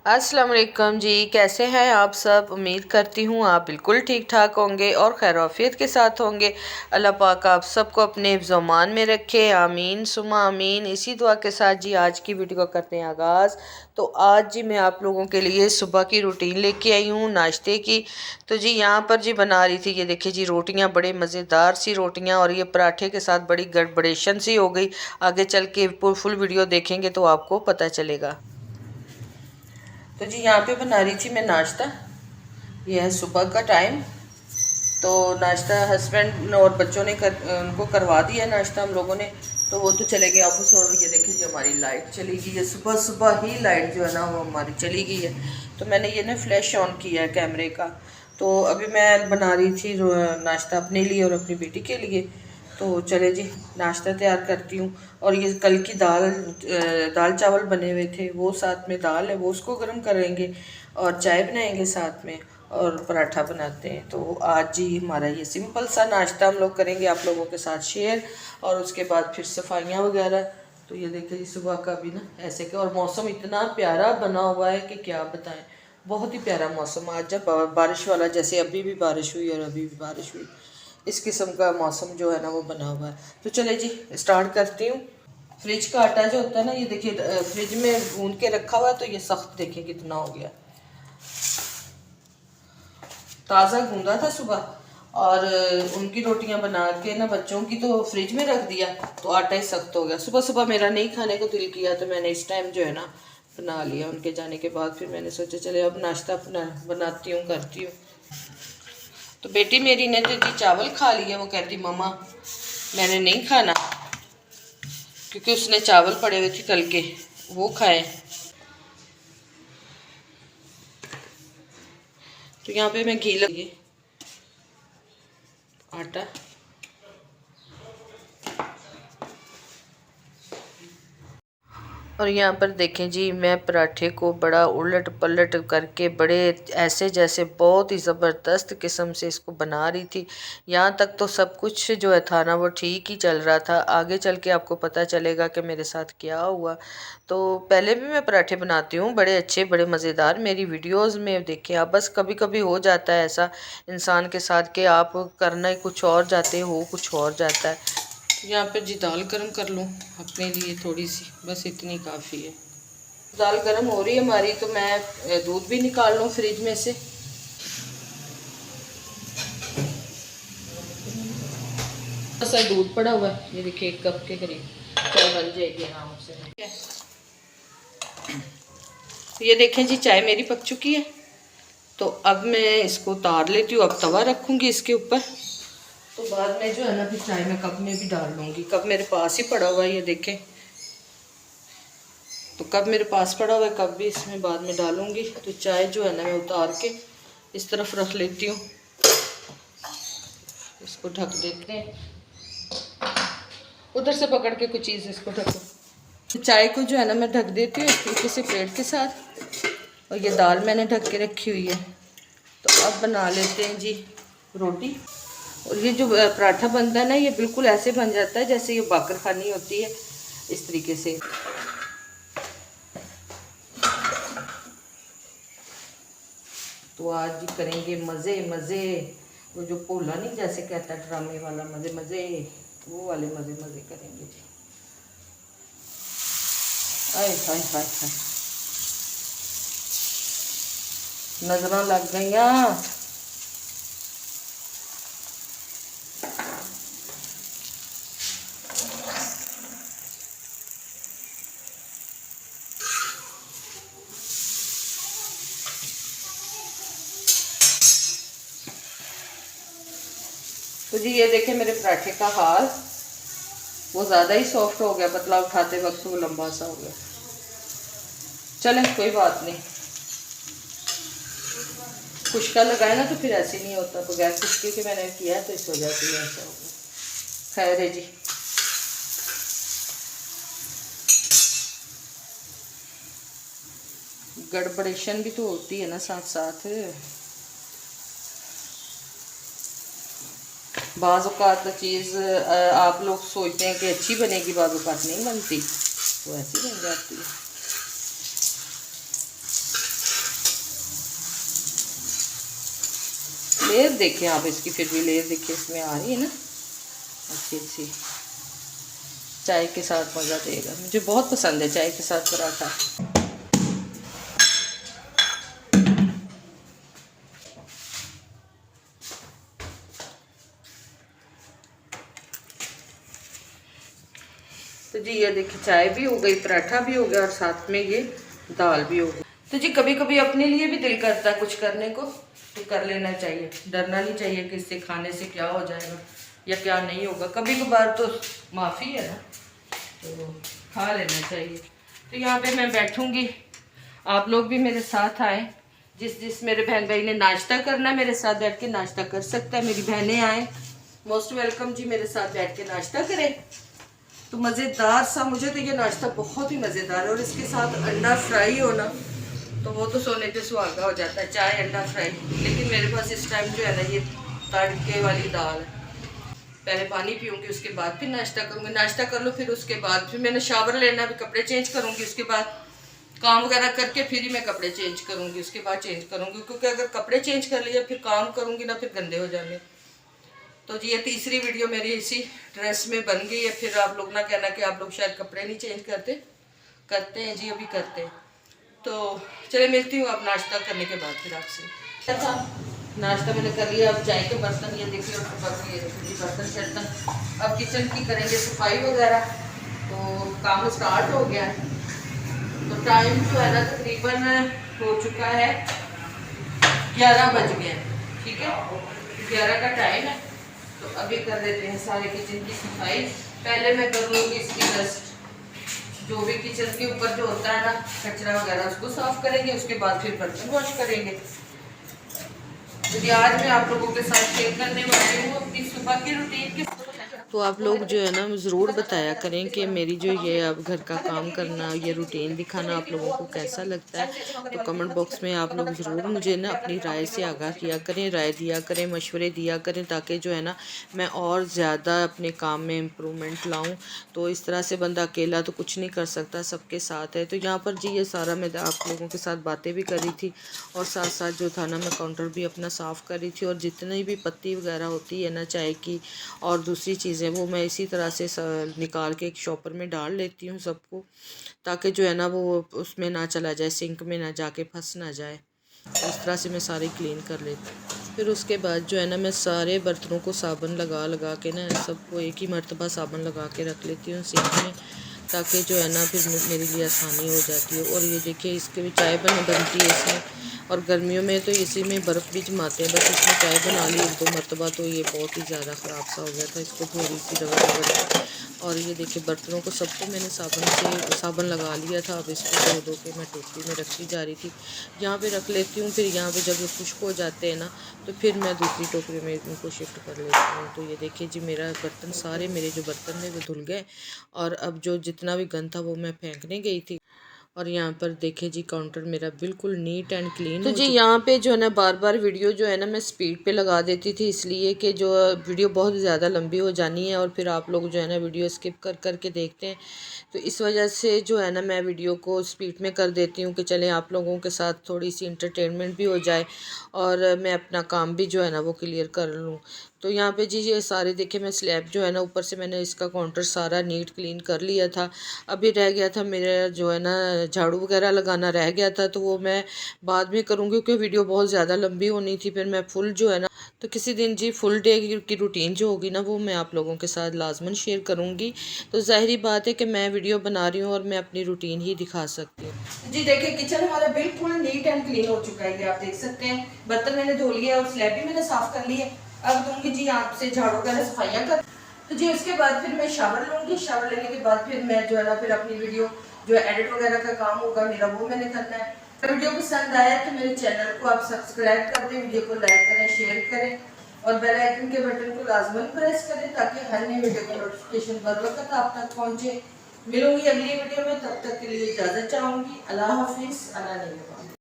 अस्सलाम वालेकुम जी। कैसे हैं आप सब? उम्मीद करती हूँ आप बिल्कुल ठीक ठाक होंगे और खैरियत के साथ होंगे। अल्लाह पाक आप सबको अपने ज़मान में रखे, आमीन सुमा आमीन। इसी दुआ के साथ जी आज की वीडियो को करते हैं आगाज़। तो आज जी मैं आप लोगों के लिए सुबह की रूटीन लेके आई हूँ नाश्ते की। तो जी यहाँ पर जी बना रही थी, ये देखिए जी रोटियाँ, बड़े मज़ेदार सी रोटियाँ और ये पराठे के साथ बड़ी गड़बड़ेशन सी हो गई। आगे चल के फुल वीडियो देखेंगे तो आपको पता चलेगा। तो जी यहाँ पे बना रही थी मैं नाश्ता। ये है सुबह का टाइम। तो नाश्ता हस्बैंड और बच्चों ने उनको करवा दिया नाश्ता हम लोगों ने। तो वो तो चले गए ऑफिस। और ये देखिए जी हमारी लाइट चली गई है, सुबह सुबह ही लाइट जो है ना वो हमारी चली गई है। तो मैंने ये ना फ्लैश ऑन किया है कैमरे का। तो अभी मैं बना रही थी नाश्ता अपने लिए और अपनी बेटी के लिए। तो चले जी नाश्ता तैयार करती हूँ। और ये कल की दाल चावल बने हुए थे, वो साथ में दाल है वो उसको गर्म करेंगे और चाय बनाएंगे साथ में और पराठा बनाते हैं। तो आज जी हमारा ये सिंपल सा नाश्ता हम लोग करेंगे आप लोगों के साथ शेयर। और उसके बाद फिर सफाइयाँ वगैरह। तो ये देखिए जी सुबह का भी ना ऐसे के, और मौसम इतना प्यारा बना हुआ है कि क्या बताएं। बहुत ही प्यारा मौसम आज, जब बारिश वाला, जैसे अभी भी बारिश हुई और अभी भी बारिश हुई, इस किस्म का मौसम जो है ना वो बना हुआ है। तो चले जी स्टार्ट करती हूँ। फ्रिज का आटा जो होता है ना, ये देखिए फ्रिज में गूंद के रखा हुआ है तो ये सख्त देखिए कितना हो गया। ताज़ा गूंदा था सुबह। और उनकी रोटियां बना के ना बच्चों की तो फ्रिज में रख दिया, तो आटा ही सख्त हो गया। सुबह सुबह मेरा नहीं खाने को दिल किया तो मैंने इस टाइम जो है ना बना लिया। उनके जाने के बाद फिर मैंने सोचा चले अब नाश्ता अपना बनाती हूँ, करती हूँ। तो बेटी मेरी ने तो जी चावल खा लिया। वो कहती मम्मा मैंने नहीं खाना, क्योंकि उसने चावल पड़े हुए थे कल के, वो खाए। तो यहाँ पे मैं घी लगी आटा। और यहाँ पर देखें जी मैं पराठे को बड़ा उलट पलट करके बड़े ऐसे जैसे बहुत ही ज़बरदस्त किस्म से इसको बना रही थी। यहाँ तक तो सब कुछ जो है था ना वो ठीक ही चल रहा था। आगे चल के आपको पता चलेगा कि मेरे साथ क्या हुआ। तो पहले भी मैं पराठे बनाती हूँ बड़े अच्छे बड़े मज़ेदार, मेरी वीडियोस में देखें आप। बस कभी कभी हो जाता है ऐसा इंसान के साथ कि आप करना ही कुछ और जाते हो कुछ और जाता है। यहाँ पे जी दाल गरम कर लूँ अपने लिए थोड़ी सी, बस इतनी काफ़ी है। दाल गरम हो रही है हमारी, तो मैं दूध भी निकाल लूँ फ्रिज में से। ऐसा दूध पड़ा हुआ है, ये देखिए 1 कप के करीब चाय बन जाएगी आराम से। तो ये देखें जी चाय मेरी पक चुकी है। तो अब मैं इसको उतार लेती हूँ। अब तवा रखूँगी इसके ऊपर। तो बाद में जो है ना फिर चाय मैं कप में भी डाल लूँगी। कप मेरे पास ही पड़ा हुआ है, ये देखें। तो कप मेरे पास पड़ा हुआ है, कप भी इसमें बाद में डालूंगी। तो चाय जो है ना मैं उतार के इस तरफ रख लेती हूँ। इसको ढक देते हैं, उधर से पकड़ के कुछ चीज़ इसको ढको। तो चाय को जो है ना मैं ढक देती हूँ किसी प्लेट के साथ। और ये दाल मैंने ढक के रखी हुई है। तो अब बना लेते हैं जी रोटी। और ये जो पराठा बनता है ना ये बिल्कुल ऐसे बन जाता है जैसे ये बाकर खानी होती है, इस तरीके से। तो आज करेंगे मज़े मज़े। वो जो पोला नहीं जैसे कहता है ड्रामे वाला, मज़े मज़े, वो वाले मज़े मज़े करेंगे जी। आए हाय हाय हाय, नजर लग गई। तो जी ये देखें मेरे पराठे का हाल, वो ज़्यादा ही सॉफ्ट हो गया, पतला उठाते वक्त वो लंबा सा हो गया। चलें कोई बात नहीं, खुशका लगाए ना तो फिर ऐसे नहीं होता। बगैर खुशके के मैंने किया है तो इस वजह से ऐसा हो गया। खैर है जी। गड़बड़ेशन भी तो होती है ना साथ साथ। बाज़ औक़ात चीज़ आप लोग सोचते हैं कि अच्छी बनेगी, बाज़ औक़ात नहीं बनती, तो ऐसी बन जाती है। लेयर देखिए आप इसकी, फिर भी लेयर देखिए इसमें आ रही है ना अच्छी सी। चाय के साथ मज़ा देगा, मुझे बहुत पसंद है चाय के साथ पराठा। तो जी ये देखिए चाय भी हो गई, पराठा भी हो गया और साथ में ये दाल भी हो गई। तो जी कभी कभी अपने लिए भी दिल करता है कुछ करने को, तो कर लेना चाहिए, डरना नहीं चाहिए कि इससे खाने से क्या हो जाएगा या क्या नहीं होगा। कभी कभार तो माफ़ी है ना, तो खा लेना चाहिए। तो यहाँ पे मैं बैठूँगी, आप लोग भी मेरे साथ आएँ। जिस मेरे बहन भाई ने नाश्ता करना मेरे साथ बैठ के नाश्ता कर सकता है। मेरी बहनें आएँ, मोस्ट वेलकम जी, मेरे साथ बैठ के नाश्ता करें। तो मज़ेदार सा, मुझे तो ये नाश्ता बहुत ही मज़ेदार है, और इसके साथ अंडा फ्राई हो ना तो वो तो सोने पे सुहागा हो जाता है, चाय अंडा फ्राई। लेकिन मेरे पास इस टाइम जो है ना ये तड़के वाली दाल है। पहले पानी पीऊँगी, उसके बाद फिर नाश्ता करूँगी। नाश्ता कर लूँ, फिर उसके बाद फिर मैंने शावर लेना, फिर कपड़े चेंज करूँगी, उसके बाद काम वगैरह करके फिर ही मैं कपड़े चेंज करूँगी, उसके बाद चेंज करूँगी। क्योंकि अगर कपड़े चेंज कर लिए फिर काम करूँगी ना, फिर गंदे हो जाएंगे। तो जी ये तीसरी वीडियो मेरी इसी ड्रेस में बन गई है। फिर आप लोग ना कहना कि आप लोग शायद कपड़े नहीं चेंज करते। करते हैं जी, अभी करते हैं। तो चले मिलती हूँ आप नाश्ता करने के बाद फिर आपसे। अच्छा नाश्ता मैंने कर लिया, अब चाय के बर्तन ये देखिए, ये देखिए बर्तन शर्तन। अब किचन की करेंगे सफाई वगैरह, तो काम स्टार्ट हो गया है। तो टाइम जो है ना तकरीबन हो चुका है 11 बज गए, ठीक है 11 का टाइम है। तो अभी कर देते हैं सारे किचन की सफाई। पहले मैं कर लूँगी इसकी डस्ट, जो भी किचन के ऊपर जो होता है ना कचरा वगैरह, उसको साफ करेंगे, उसके बाद फिर बर्तन वॉश करेंगे। तो आज मैं आप लोगों के साथ शेयर करने वाली हूँ अपनी सुबह की रूटीन के। तो आप लोग जो है ना ज़रूर बताया करें कि मेरी जो ये अब घर का काम करना, ये रूटीन दिखाना आप लोगों को कैसा लगता है। तो कमेंट बॉक्स में आप लोग ज़रूर मुझे ना अपनी राय से आगाह किया करें, राय दिया करें, मशवरे दिया करें, ताकि जो है ना मैं और ज़्यादा अपने काम में इम्प्रूवमेंट लाऊं। तो इस तरह से बंदा अकेला तो कुछ नहीं कर सकता, सबके साथ है। तो यहाँ पर जी ये सारा मैं आप लोगों के साथ बातें भी करी थी, और साथ साथ जो था ना मैं काउंटर भी अपना साफ़ करी थी। और जितनी भी पत्ती वगैरह होती है ना चाय की और दूसरी चीज़ें, वो मैं इसी तरह से निकाल के एक शॉपर में डाल लेती हूँ सबको, ताकि जो है ना वो उसमें ना चला जाए, सिंक में ना जाके फंस ना जाए। इस तरह से मैं सारे क्लीन कर लेती हूँ। फिर उसके बाद जो है ना मैं सारे बर्तनों को साबुन लगा लगा के ना सबको एक ही मरतबा साबुन लगा के रख लेती हूँ सिंक में, ताकि जो है ना फिर मेरे लिए आसानी हो जाती है। और ये देखिए इसके भी चाय बनती है इसमें, और गर्मियों में तो इसी में बर्फ़ भी जमाते हैं। बस इसमें चाय बना ली 1-2 मरतबा, तो ये बहुत ही ज़्यादा ख़राब सा हो गया था, इसको थोड़ी सी रगड़। और ये देखिए बर्तनों को सबको मैंने साबुन लगा लिया था। अब इसको धो के मैं टोकरी में रखी जा रही थी, यहाँ पे रख लेती हूँ। फिर यहाँ पे जब ये खुश्क हो जाते हैं ना तो फिर मैं दूसरी टोकरी में इनको शिफ्ट कर लेती हूँ। तो ये देखिए जी मेरा बर्तन, सारे मेरे जो बर्तन थे वो धुल गए, और अब जो जितना भी गंद था वो मैं फेंकने गई थी। और यहाँ पर देखिए जी काउंटर मेरा बिल्कुल नीट एंड क्लीन। तो जी यहाँ पे जो है ना बार बार वीडियो जो है ना मैं स्पीड पे लगा देती थी, इसलिए कि जो वीडियो बहुत ज़्यादा लंबी हो जानी है, और फिर आप लोग जो है ना वीडियो स्किप कर कर के देखते हैं। तो इस वजह से जो है ना मैं वीडियो को स्पीड में कर देती हूँ कि चलें आप लोगों के साथ थोड़ी सी इंटरटेनमेंट भी हो जाए, और मैं अपना काम भी जो है ना वो क्लियर कर लूँ। तो यहाँ पे जी ये सारे देखिए मैं स्लैब जो है ना ऊपर से मैंने इसका काउंटर सारा नीट क्लीन कर लिया था। अभी रह गया था मेरा जो है ना झाड़ू वगैरह लगाना रह गया था, तो वो मैं बाद में करूँगी क्योंकि वीडियो बहुत ज़्यादा लंबी होनी थी। फिर मैं फुल जो है ना, तो किसी दिन जी फुल डे की रूटीन जो होगी ना वो मैं आप लोगों के साथ लाजमन शेयर करूँगी। तो ज़ाहिरी बात है कि मैं वीडियो बना रही हूँ और मैं अपनी रूटीन ही दिखा सकती हूँ। जी देखिए किचन हमारा बिल्कुल नीट एंड क्लीन हो चुका है, आप देख सकते हैं। बर्तन मैंने धो लिया और स्लैब भी मैंने साफ़ कर ली है। अब दूंगी जी आपसे झाड़ू वगैरह सफाइयाँ कर। तो जी उसके बाद फिर मैं शावर लूँगी। शावर लेने के बाद फिर मैं जो है ना फिर अपनी वीडियो जो एडिट वगैरह का काम होगा मेरा वो मैंने करना है। वीडियो पसंद आया तो मेरे चैनल को आप सब्सक्राइब कर दें, वीडियो को लाइक करें, शेयर करें, और बेल आइकन के बटन को लाजमन प्रेस करें, ताकि हर नई वीडियो का नोटिफिकेशन बर वक्त आप तक पहुँचे। मिलूंगी अगली वीडियो में, तब तक के लिए इजाज़त चाहूँगी। अल्लाह हाफिज़। अल्लाह ने